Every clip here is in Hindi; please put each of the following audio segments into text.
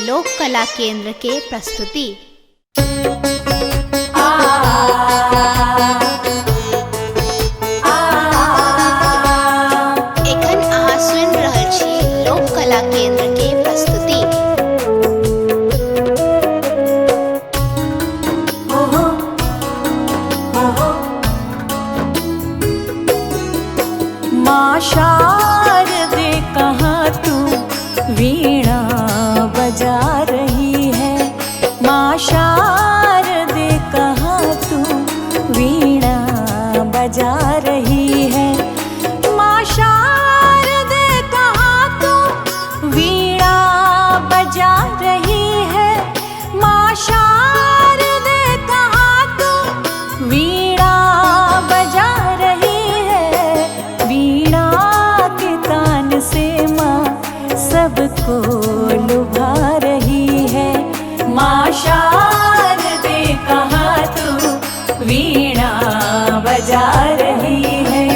लोक कला केंद्र के प्रस्तुति। एखन अहाँ सुनि रहल छी लोक कला केंद्र के प्रस्तुति। माँ शारदे कहाँ तू वीणा बजा रही है। माँ शारदे कहाँ तू वीणा बजा रही है। माँ शारदे कहाँ तू वीणा बजा रही है। माँ शारदे कहाँ तू वीणा बजा रही है। वीणा के तान से माँ सबको लुभा रही है। माँ शारदे कहाँ तू वीणा बजा रही है।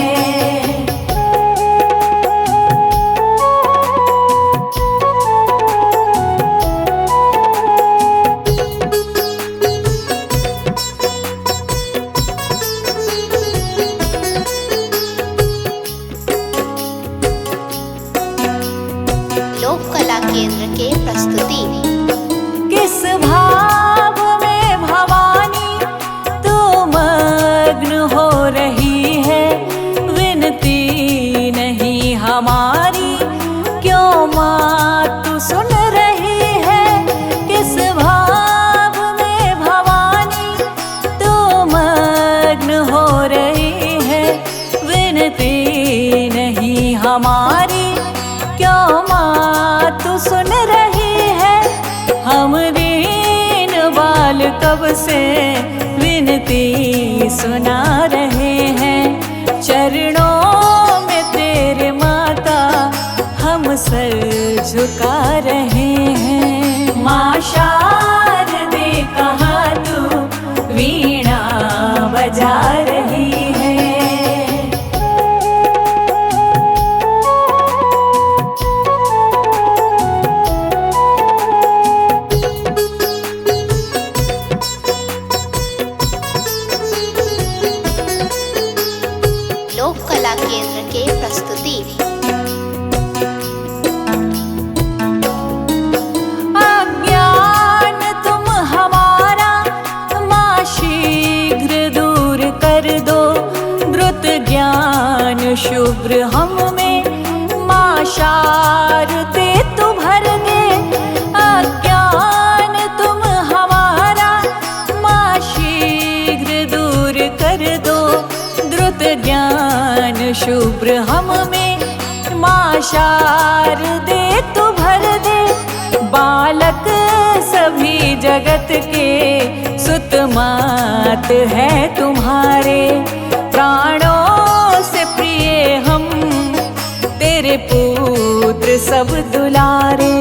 लोक कला केंद्र के प्रस्तुति। किस भाव में भवानी तू मग्न हो रही है। विनती नहीं हमारी क्यों माँ तू सुन रही है। किस भाव में भवानी तू मग्न हो रही है। विनती नहीं हमारी क्यों माँ तू सुन रही है। हम दीन बाल कब से विनती सुना रहे हैं। चरणों में तेरे माता हम सर झुका रहे हैं। माँ शारदे कहाँ तू वीणा बजा रही है। लोक कला केंद्र के प्रस्तुति। अज्ञान तुम हमारा माँ शीघ्र दूर कर दो। द्रुत ज्ञान शुभ्र हम में माँ शारदे तू भर दे। अज्ञान तुम हमारा माँ शीघ्र दूर कर दो। द्रुत ज्ञान शुभ्र हम में माँ शारदे तू भर दे। बालक सभी जगत के सुत मात है तुम्हारे। प्राणों से प्रिय हम तेरे पुत्र सब दुलारे।